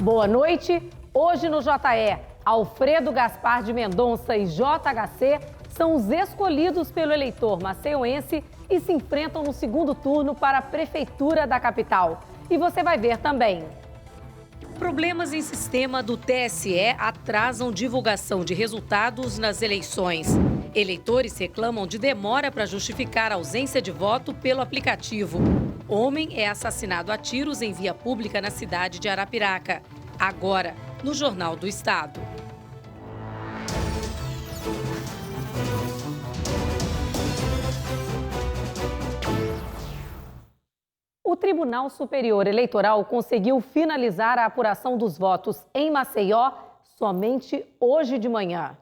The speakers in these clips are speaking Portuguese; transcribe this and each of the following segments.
Boa noite. Hoje no JE, Alfredo Gaspar de Mendonça e JHC são os escolhidos pelo eleitor maceiense e se enfrentam no segundo turno para a prefeitura da capital. E você vai ver também. Problemas em sistema do TSE atrasam divulgação de resultados nas eleições. Eleitores reclamam de demora para justificar a ausência de voto pelo aplicativo. Homem é assassinado a tiros em via pública na cidade de Arapiraca. Agora, no Jornal do Estado. O Tribunal Superior Eleitoral conseguiu finalizar a apuração dos votos em Maceió somente hoje de manhã.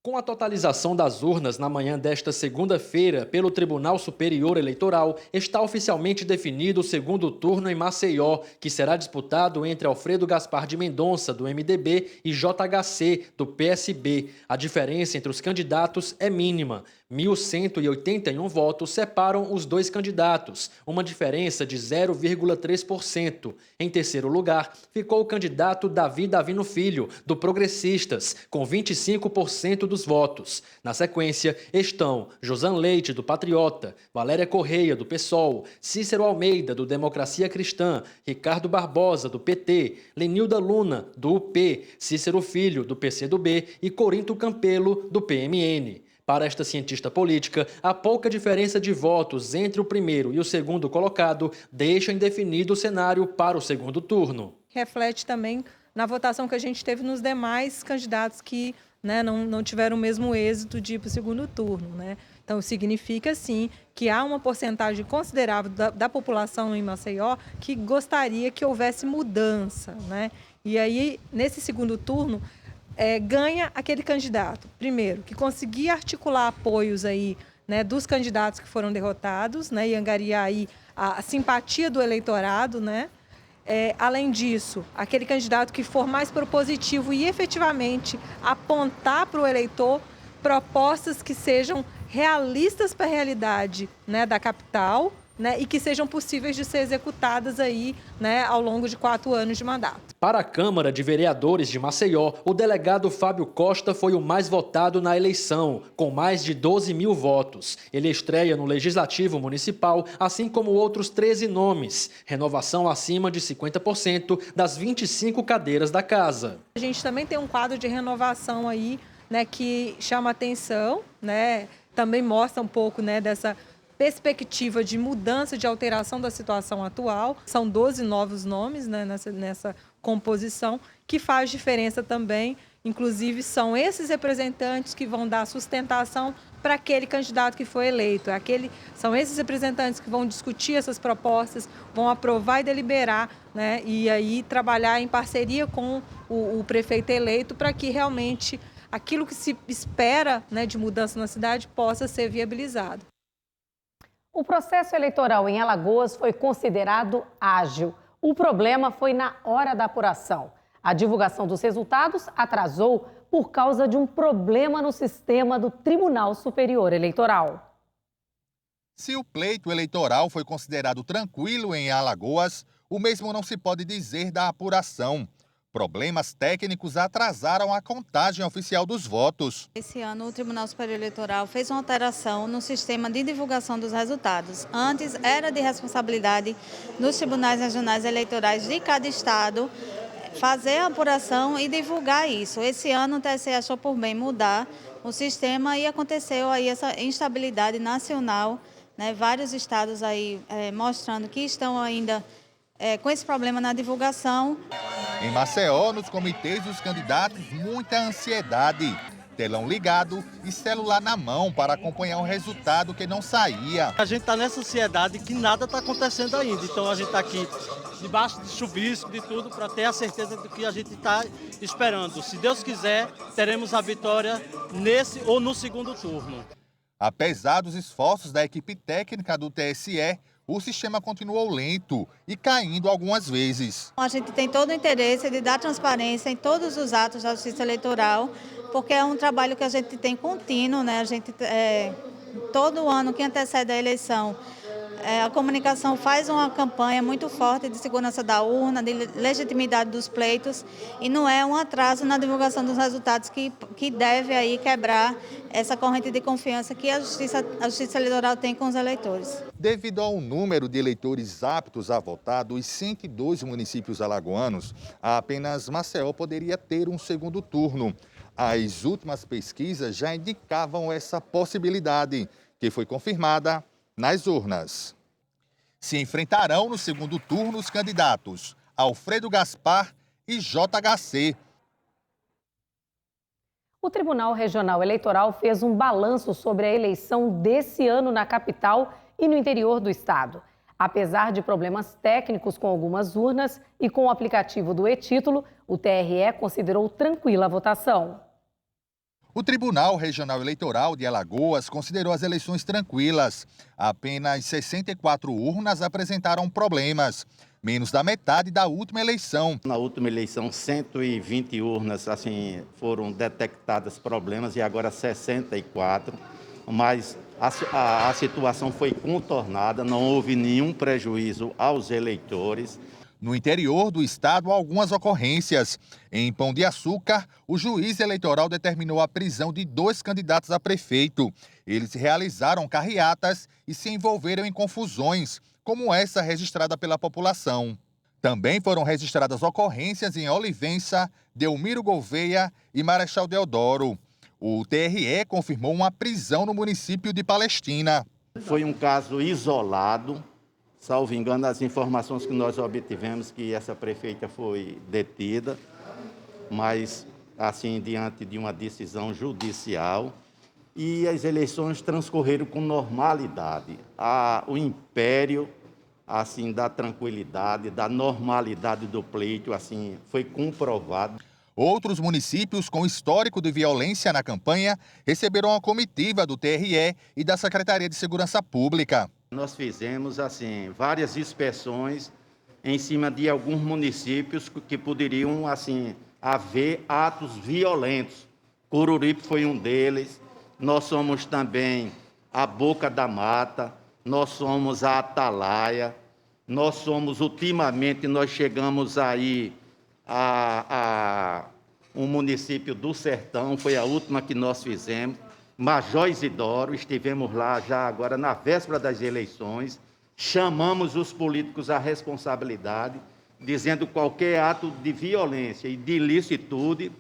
Com a totalização das urnas na manhã desta segunda-feira pelo Tribunal Superior Eleitoral, está oficialmente definido o segundo turno em Maceió, que será disputado entre Alfredo Gaspar de Mendonça, do MDB, e JHC, do PSB. A diferença entre os candidatos é mínima. 1.181 votos separam os dois candidatos, uma diferença de 0,3%. Em terceiro lugar, ficou o candidato Davi Davino Filho, do Progressistas, com 25% dos votos. Na sequência, estão Josan Leite, do Patriota, Valéria Correia, do PSOL, Cícero Almeida, do Democracia Cristã, Ricardo Barbosa, do PT, Lenilda Luna, do UP, Cícero Filho, do PCdoB e Corinto Campelo, do PMN. Para esta cientista política, a pouca diferença de votos entre o primeiro e o segundo colocado deixa indefinido o cenário para o segundo turno. Reflete também na votação que a gente teve nos demais candidatos que não tiveram o mesmo êxito de ir para o segundo turno. Então, significa, sim, que há uma porcentagem considerável da população em Maceió que gostaria que houvesse mudança. E aí, nesse segundo turno, ganha aquele candidato, primeiro, que conseguir articular apoios aí, dos candidatos que foram derrotados, e angariar aí a simpatia do eleitorado, além disso, aquele candidato que for mais propositivo e efetivamente apontar para o eleitor propostas que sejam realistas para a realidade da capital, e que sejam possíveis de ser executadas aí, ao longo de 4 anos de mandato. Para a Câmara de Vereadores de Maceió, o delegado Fábio Costa foi o mais votado na eleição, com mais de 12 mil votos. Ele estreia no Legislativo Municipal, assim como outros 13 nomes. Renovação acima de 50% das 25 cadeiras da casa. A gente também tem um quadro de renovação aí, que chama atenção, também mostra um pouco, dessa perspectiva de mudança, de alteração da situação atual. São 12 novos nomes nessa composição, que faz diferença também. Inclusive, são esses representantes que vão dar sustentação para aquele candidato que foi eleito. São esses representantes que vão discutir essas propostas, vão aprovar e deliberar, e aí trabalhar em parceria com o prefeito eleito para que realmente aquilo que se espera de mudança na cidade possa ser viabilizado. O processo eleitoral em Alagoas foi considerado ágil. O problema foi na hora da apuração. A divulgação dos resultados atrasou por causa de um problema no sistema do Tribunal Superior Eleitoral. Se o pleito eleitoral foi considerado tranquilo em Alagoas, o mesmo não se pode dizer da apuração. Problemas técnicos atrasaram a contagem oficial dos votos. Esse ano, o Tribunal Superior Eleitoral fez uma alteração no sistema de divulgação dos resultados. Antes, era de responsabilidade dos tribunais regionais eleitorais de cada estado fazer a apuração e divulgar isso. Esse ano, o TSE achou por bem mudar o sistema e aconteceu aí essa instabilidade nacional, vários estados aí mostrando que estão ainda com esse problema na divulgação. Em Maceió, nos comitês dos candidatos, muita ansiedade. Telão ligado e celular na mão para acompanhar o resultado que não saía. A gente está nessa ansiedade que nada está acontecendo ainda. Então a gente está aqui debaixo de chuvisco, de tudo, para ter a certeza do que a gente está esperando. Se Deus quiser, teremos a vitória nesse ou no segundo turno. Apesar dos esforços da equipe técnica do TSE, o sistema continuou lento e caindo algumas vezes. A gente tem todo o interesse de dar transparência em todos os atos da Justiça Eleitoral, porque é um trabalho que a gente tem contínuo, A gente, todo ano que antecede a eleição, A comunicação faz uma campanha muito forte de segurança da urna, de legitimidade dos pleitos, e não é um atraso na divulgação dos resultados que deve aí quebrar essa corrente de confiança que a Justiça Eleitoral tem com os eleitores. Devido ao número de eleitores aptos a votar dos 102 municípios alagoanos, apenas Maceió poderia ter um segundo turno. As últimas pesquisas já indicavam essa possibilidade, que foi confirmada nas urnas. Se enfrentarão no segundo turno os candidatos Alfredo Gaspar e JHC. O Tribunal Regional Eleitoral fez um balanço sobre a eleição desse ano na capital e no interior do estado. Apesar de problemas técnicos com algumas urnas e com o aplicativo do e-Título, o TRE considerou tranquila a votação. O Tribunal Regional Eleitoral de Alagoas considerou as eleições tranquilas. Apenas 64 urnas apresentaram problemas, menos da metade da última eleição. Na última eleição, 120 urnas foram detectadas problemas e agora 64, mas a situação foi contornada, não houve nenhum prejuízo aos eleitores. No interior do estado, algumas ocorrências. Em Pão de Açúcar, o juiz eleitoral determinou a prisão de 2 candidatos a prefeito. Eles realizaram carreatas e se envolveram em confusões, como essa registrada pela população. Também foram registradas ocorrências em Olivença, Delmiro Gouveia e Marechal Deodoro. O TRE confirmou uma prisão no município de Palestina. Foi um caso isolado. Salvo engano, as informações que nós obtivemos que essa prefeita foi detida, mas diante de uma decisão judicial, e as eleições transcorreram com normalidade. O império da tranquilidade, da normalidade do pleito, foi comprovado. Outros municípios com histórico de violência na campanha receberam a comitiva do TRE e da Secretaria de Segurança Pública. Nós fizemos várias inspeções em cima de alguns municípios que poderiam haver atos violentos. Coruripe foi um deles. Nós somos também a Boca da Mata, nós somos a Atalaia, nós chegamos aí a um município do Sertão, foi a última que nós fizemos. Major Isidoro, estivemos lá já agora na véspera das eleições, chamamos os políticos à responsabilidade, dizendo que qualquer ato de violência e de ilicitude,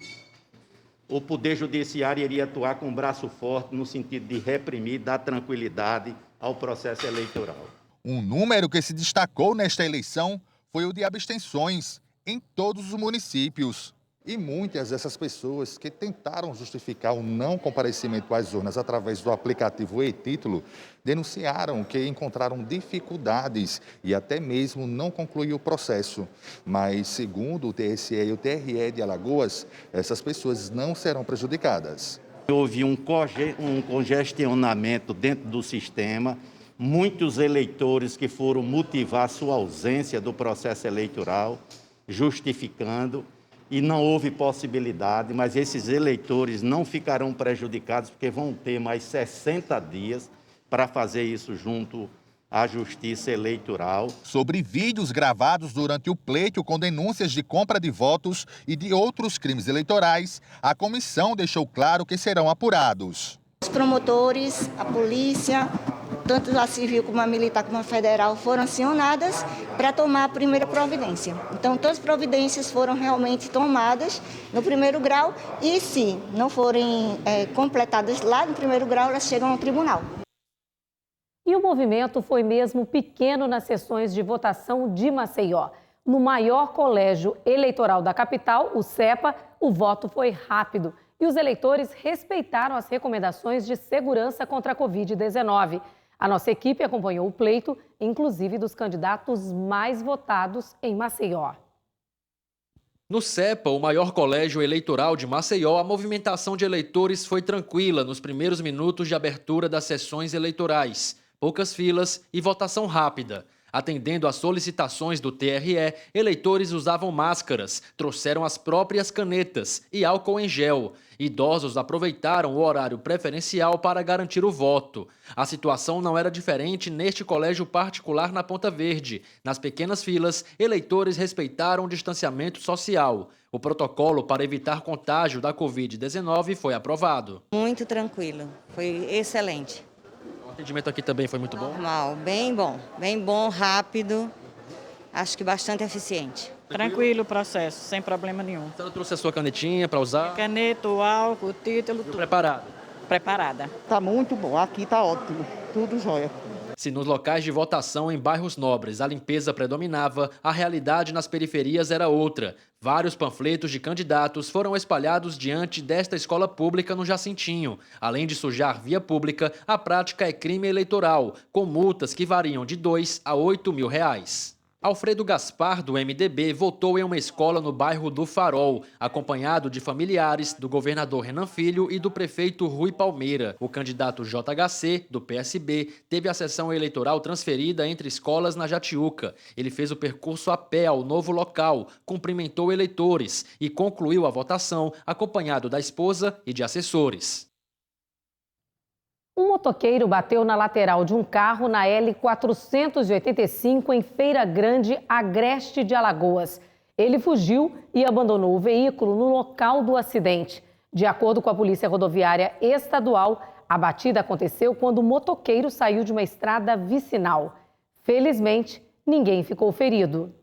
o Poder Judiciário iria atuar com o braço forte no sentido de reprimir, dar tranquilidade ao processo eleitoral. Um número que se destacou nesta eleição foi o de abstenções em todos os municípios. E muitas dessas pessoas que tentaram justificar o não comparecimento às urnas através do aplicativo e-Título denunciaram que encontraram dificuldades e até mesmo não concluiu o processo. Mas, segundo o TSE e o TRE de Alagoas, essas pessoas não serão prejudicadas. Houve um congestionamento dentro do sistema, muitos eleitores que foram motivar sua ausência do processo eleitoral, justificando, e não houve possibilidade, mas esses eleitores não ficarão prejudicados porque vão ter mais 60 dias para fazer isso junto à Justiça Eleitoral. Sobre vídeos gravados durante o pleito com denúncias de compra de votos e de outros crimes eleitorais, a comissão deixou claro que serão apurados. Os promotores, a polícia, tanto a civil como a militar como a federal, foram acionadas para tomar a primeira providência. Então, todas as providências foram realmente tomadas no primeiro grau e, se não forem completadas lá no primeiro grau, elas chegam ao tribunal. E o movimento foi mesmo pequeno nas sessões de votação de Maceió. No maior colégio eleitoral da capital, o CEPA, o voto foi rápido e os eleitores respeitaram as recomendações de segurança contra a Covid-19. A nossa equipe acompanhou o pleito, inclusive dos candidatos mais votados em Maceió. No CEPA, o maior colégio eleitoral de Maceió, a movimentação de eleitores foi tranquila nos primeiros minutos de abertura das sessões eleitorais. Poucas filas e votação rápida. Atendendo às solicitações do TRE, eleitores usavam máscaras, trouxeram as próprias canetas e álcool em gel. Idosos aproveitaram o horário preferencial para garantir o voto. A situação não era diferente neste colégio particular na Ponta Verde. Nas pequenas filas, eleitores respeitaram o distanciamento social. O protocolo para evitar contágio da Covid-19 foi aprovado. Muito tranquilo, foi excelente. O atendimento aqui também foi muito bom? Normal, bem bom, rápido, acho que bastante eficiente. Tranquilo o processo, sem problema nenhum. A senhora trouxe a sua canetinha para usar? Caneta, o álcool, o título, tudo. Preparado? Preparada. Tá muito bom, aqui tá ótimo, tudo jóia. Se nos locais de votação em bairros nobres a limpeza predominava, a realidade nas periferias era outra. Vários panfletos de candidatos foram espalhados diante desta escola pública no Jacintinho. Além de sujar via pública, a prática é crime eleitoral, com multas que variam de R$ 2 a R$ 8 mil. Alfredo Gaspar, do MDB, votou em uma escola no bairro do Farol, acompanhado de familiares do governador Renan Filho e do prefeito Rui Palmeira. O candidato JHC, do PSB, teve a sessão eleitoral transferida entre escolas na Jatiuca. Ele fez o percurso a pé ao novo local, cumprimentou eleitores e concluiu a votação acompanhado da esposa e de assessores. Um motoqueiro bateu na lateral de um carro na L485 em Feira Grande, Agreste de Alagoas. Ele fugiu e abandonou o veículo no local do acidente. De acordo com a Polícia Rodoviária Estadual, a batida aconteceu quando o motoqueiro saiu de uma estrada vicinal. Felizmente, ninguém ficou ferido.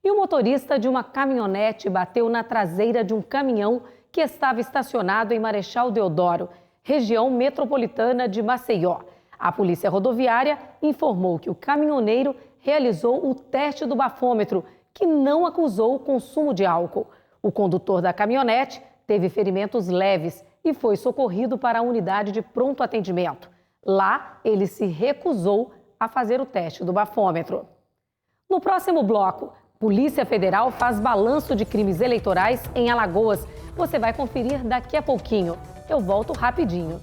E o motorista de uma caminhonete bateu na traseira de um caminhão que estava estacionado em Marechal Deodoro, região metropolitana de Maceió. A Polícia Rodoviária informou que o caminhoneiro realizou o teste do bafômetro, que não acusou o consumo de álcool. O condutor da caminhonete teve ferimentos leves e foi socorrido para a unidade de pronto atendimento. Lá, ele se recusou a fazer o teste do bafômetro. No próximo bloco, Polícia Federal faz balanço de crimes eleitorais em Alagoas. Você vai conferir daqui a pouquinho. Eu volto rapidinho.